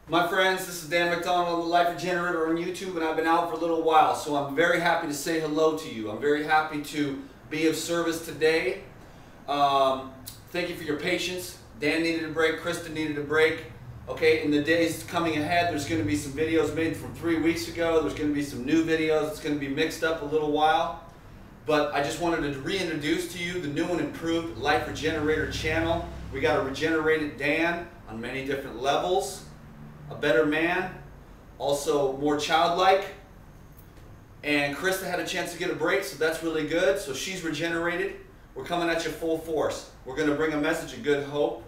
My friends, this is Dan McDonald, the Liferegenerator on YouTube, and I've been out for a little while, so I'm very happy to say hello to you. I'm very happy to be of service today. Thank you for your patience. Dan needed a break, Kristen needed a break. Okay, in the days coming ahead, there's going to be some videos made from 3 weeks ago. There's going to be some new videos. It's going to be mixed up a little while. But I just wanted to reintroduce to you the new and improved Liferegenerator channel. We got a regenerated Dan on many different levels. A better man, also more childlike, and Krista had a chance to get a break, so that's really good. So she's regenerated. We're coming at you full force. We're going to bring a message of good hope,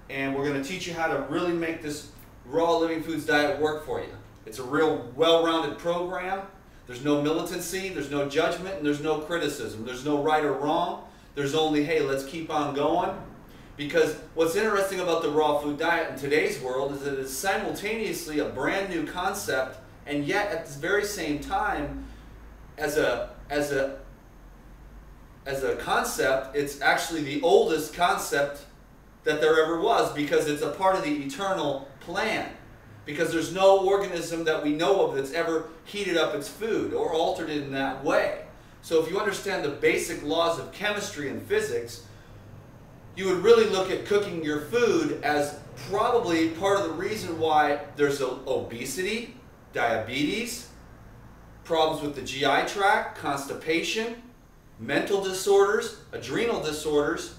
and we're going to teach you how to really make this raw living foods diet work for you. It's a real well-rounded program. There's no militancy, there's no judgment, and there's no criticism. There's no right or wrong. There's only, hey, let's keep on going. Because what's interesting about the raw food diet in today's world is that it's simultaneously a brand new concept, and yet at the very same time, as a concept, it's actually the oldest concept that there ever was, because it's a part of the eternal plan. Because there's no organism that we know of that's ever heated up its food or altered it in that way. So if you understand the basic laws of chemistry and physics, you would really look at cooking your food as probably part of the reason why there's obesity, diabetes, problems with the GI tract, constipation, mental disorders, adrenal disorders.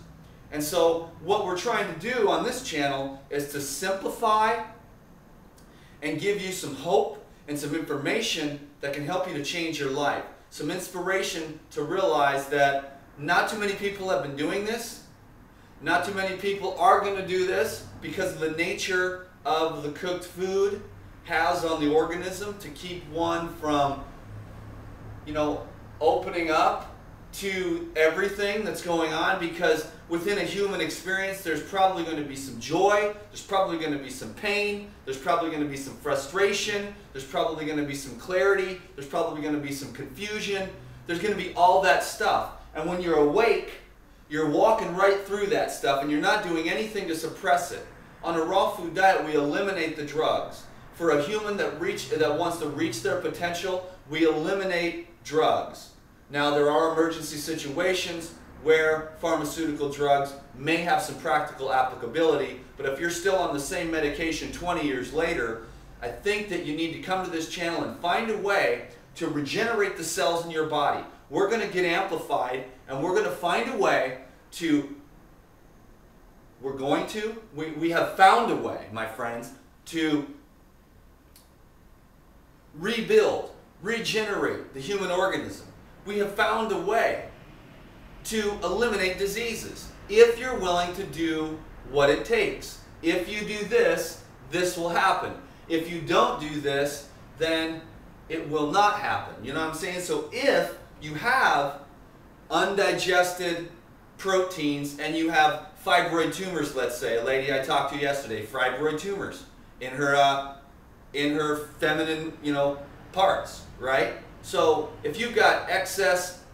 And so what we're trying to do on this channel is to simplify and give you some hope and some information that can help you to change your life. Some inspiration to realize that not too many people have been doing this. Not too many people are going to do this because of the nature of the cooked food has on the organism to keep one from, opening up to everything that's going on. Because within a human experience, there's probably going to be some joy, there's probably going to be some pain, there's probably going to be some frustration, there's probably going to be some clarity, there's probably going to be some confusion, there's going to be all that stuff. And when you're awake, you're walking right through that stuff, and you're not doing anything to suppress it. On a raw food diet, we eliminate the drugs. For a human that wants to reach their potential, we eliminate drugs. Now, there are emergency situations where pharmaceutical drugs may have some practical applicability, but if you're still on the same medication 20 years later, I think that you need to come to this channel and find a way to regenerate the cells in your body. We're going to get amplified, and we're going to find a way to, we have found a way, my friends, to rebuild, regenerate the human organism. We have found a way to eliminate diseases if you're willing to do what it takes. If you do this, this will happen. If you don't do this, then it will not happen. You know what I'm saying? So if you have undigested proteins and you have fibroid tumors, let's say, a lady I talked to yesterday, fibroid tumors in her feminine, parts, right? So if you've got excess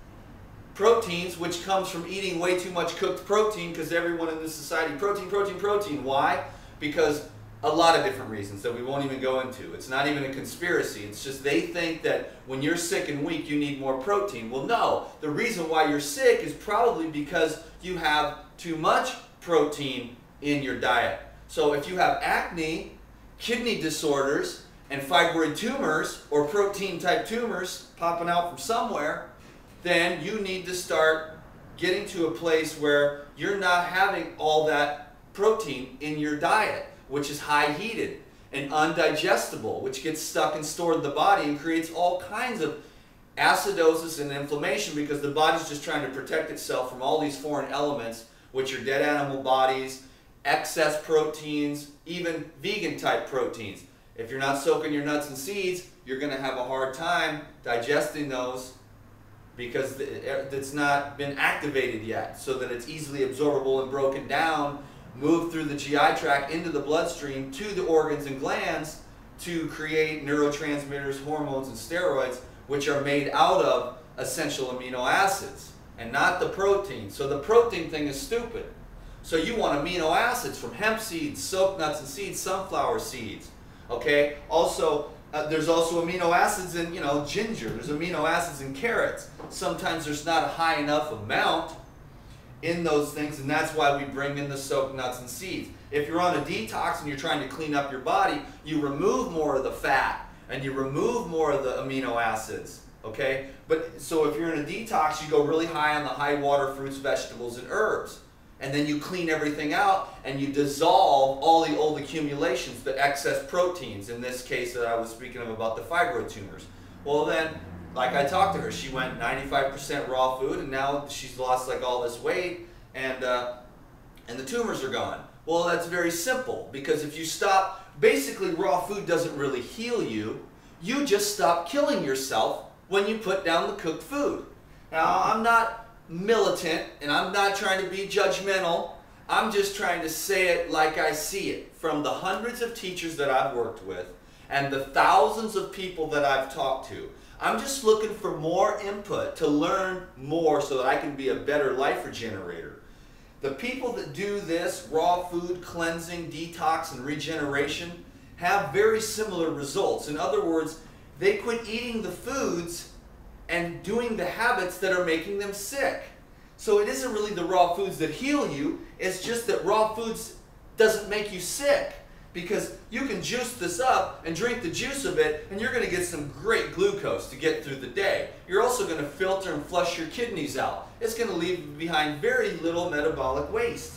proteins, which comes from eating way too much cooked protein, because everyone in this society, protein. Why? Because a lot of different reasons that we won't even go into. It's not even a conspiracy. It's just they think that when you're sick and weak, you need more protein. Well, no. The reason why you're sick is probably because you have too much protein in your diet. So if you have acne, kidney disorders, and fibroid tumors, or protein-type tumors popping out from somewhere, then you need to start getting to a place where you're not having all that protein in your diet, which is high heated and undigestible, which gets stuck and stored in the body and creates all kinds of acidosis and inflammation, because the body's just trying to protect itself from all these foreign elements, which are dead animal bodies, excess proteins, even vegan type proteins. If you're not soaking your nuts and seeds, you're going to have a hard time digesting those, because it's not been activated yet, so that it's easily absorbable and broken down, moved through the GI tract into the bloodstream to the organs and glands to create neurotransmitters, hormones, and steroids, which are made out of essential amino acids and not the protein. So the protein thing is stupid. So you want amino acids from hemp seeds, soap nuts and seeds, sunflower seeds. Okay. Also, there's also amino acids in, you know, ginger. There's amino acids in carrots. Sometimes there's not a high enough amount in those things, and that's why we bring in the soap nuts and seeds. If you're on a detox and you're trying to clean up your body, you remove more of the fat and you remove more of the amino acids. Okay? But so if you're in a detox, you go really high on the high water fruits, vegetables, and herbs. And then you clean everything out and you dissolve all the old accumulations, the excess proteins, in this case that I was speaking of about the fibroid tumors. Well then, like I talked to her, she went 95% raw food and now she's lost like all this weight and the tumors are gone. Well, that's very simple, because if you stop, basically raw food doesn't really heal you. You just stop killing yourself when you put down the cooked food. Now, I'm not militant and I'm not trying to be judgmental. I'm just trying to say it like I see it from the hundreds of teachers that I've worked with and the thousands of people that I've talked to. I'm just looking for more input to learn more so that I can be a better life regenerator. The people that do this raw food cleansing, detox, and regeneration have very similar results. In other words, they quit eating the foods and doing the habits that are making them sick. So it isn't really the raw foods that heal you, it's just that raw foods doesn't make you sick. Because you can juice this up and drink the juice of it and you're going to get some great glucose to get through the day. You're also going to filter and flush your kidneys out. It's going to leave behind very little metabolic waste.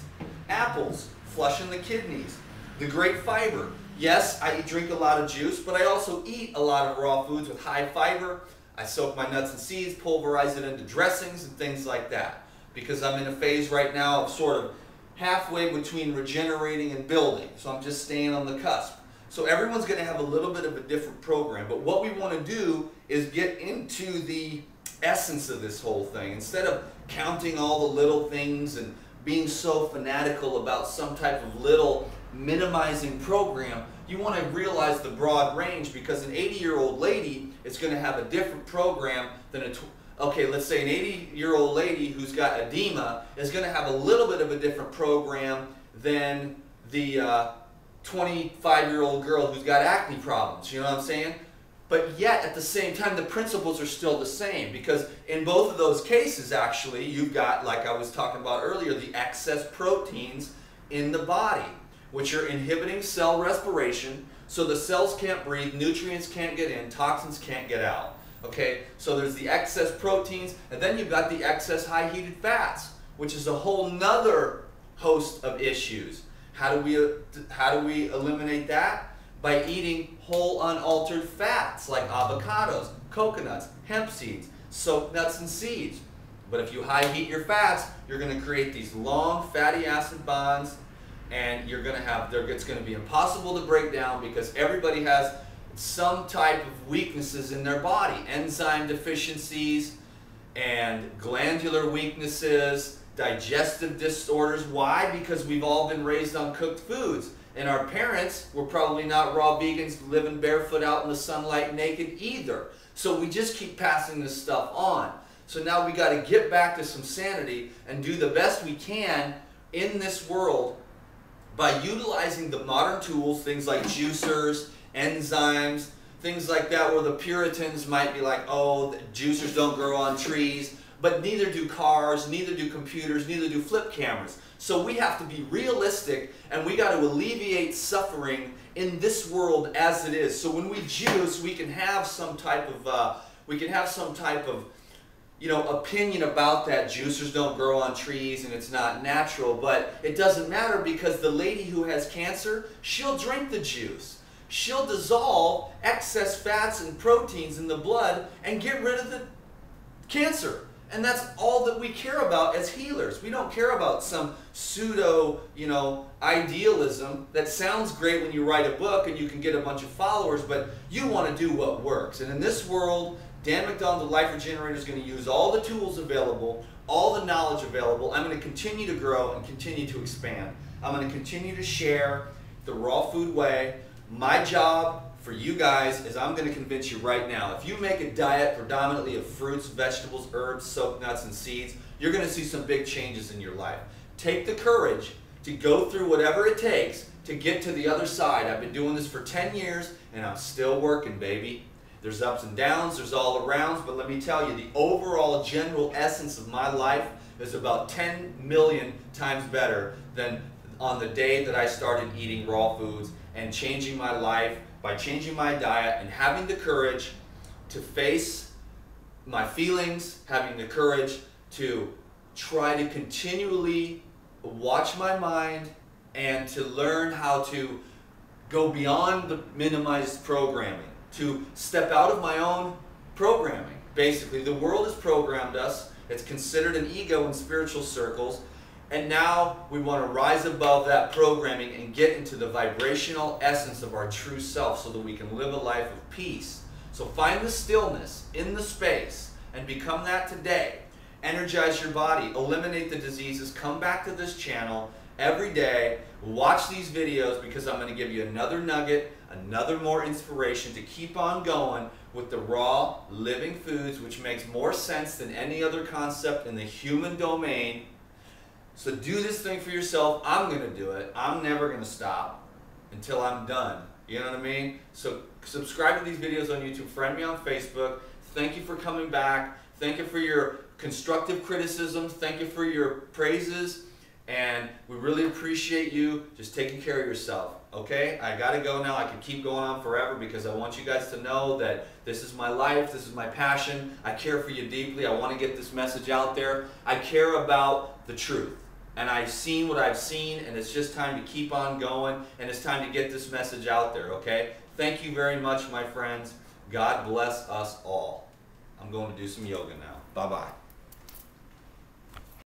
Apples, flushing the kidneys. The great fiber. Yes, I drink a lot of juice, but I also eat a lot of raw foods with high fiber. I soak my nuts and seeds, pulverize it into dressings and things like that. Because I'm in a phase right now of sort of halfway between regenerating and building. So I'm just staying on the cusp. So everyone's going to have a little bit of a different program. But what we want to do is get into the essence of this whole thing. Instead of counting all the little things and being so fanatical about some type of little minimizing program, you want to realize the broad range, because an 80-year-old lady is going to have a different program than a okay, let's say an 80-year-old lady who's got edema is going to have a little bit of a different program than the 25-year-old girl who's got acne problems. You know what I'm saying? But yet, at the same time, the principles are still the same, because in both of those cases, actually, you've got, like I was talking about earlier, the excess proteins in the body, which are inhibiting cell respiration, so the cells can't breathe, nutrients can't get in, toxins can't get out. Okay, so there's the excess proteins, and then you've got the excess high heated fats, which is a whole nother host of issues. How do we eliminate that? By eating whole unaltered fats like avocados, coconuts, hemp seeds, soap nuts and seeds. But if you high heat your fats, you're going to create these long fatty acid bonds, and you're going to have, it's going to be impossible to break down, because everybody has some type of weaknesses in their body, enzyme deficiencies and glandular weaknesses, digestive disorders. Why? Because we've all been raised on cooked foods, and our parents were probably not raw vegans living barefoot out in the sunlight naked either. So we just keep passing this stuff on. So now we got to get back to some sanity and do the best we can in this world by utilizing the modern tools, things like juicers, enzymes, things like that, where the Puritans might be like, oh, the juicers don't grow on trees, but neither do cars, neither do computers, neither do flip cameras. So we have to be realistic, and we got to alleviate suffering in this world as it is. So when we juice, we can have some type of, opinion about that. Juicers don't grow on trees and it's not natural, but it doesn't matter, because the lady who has cancer, she'll drink the juice. She'll dissolve excess fats and proteins in the blood and get rid of the cancer. And that's all that we care about as healers. We don't care about some pseudo, idealism that sounds great when you write a book and you can get a bunch of followers, but you want to do what works. And in this world, Dan McDonald, the Life Regenerator, is going to use all the tools available, all the knowledge available. I'm going to continue to grow and continue to expand. I'm going to continue to share the raw food way. My job for you guys is, I'm going to convince you right now, if you make a diet predominantly of fruits, vegetables, herbs, soap nuts, and seeds, you're going to see some big changes in your life. Take the courage to go through whatever it takes to get to the other side. I've been doing this for 10 years and I'm still working, baby. There's ups and downs, there's all arounds, but let me tell you, the overall general essence of my life is about 10 million times better than on the day that I started eating raw foods and changing my life by changing my diet and having the courage to face my feelings, having the courage to try to continually watch my mind and to learn how to go beyond the minimized programming, to step out of my own programming. Basically, the world has programmed us. It's considered an ego in spiritual circles. And now we want to rise above that programming and get into the vibrational essence of our true self so that we can live a life of peace. So find the stillness in the space and become that today. Energize your body, eliminate the diseases, come back to this channel every day, watch these videos because I'm going to give you another nugget, another more inspiration to keep on going with the raw living foods, which makes more sense than any other concept in the human domain. So do this thing for yourself. I'm going to do it. I'm never going to stop until I'm done. You know what I mean? So subscribe to these videos on YouTube. Friend me on Facebook. Thank you for coming back. Thank you for your constructive criticisms. Thank you for your praises. And we really appreciate you just taking care of yourself. Okay? I got to go now. I could keep going on forever because I want you guys to know that this is my life. This is my passion. I care for you deeply. I want to get this message out there. I care about the truth. And I've seen what I've seen, and it's just time to keep on going, and it's time to get this message out there, okay? Thank you very much, my friends. God bless us all. I'm going to do some yoga now. Bye-bye.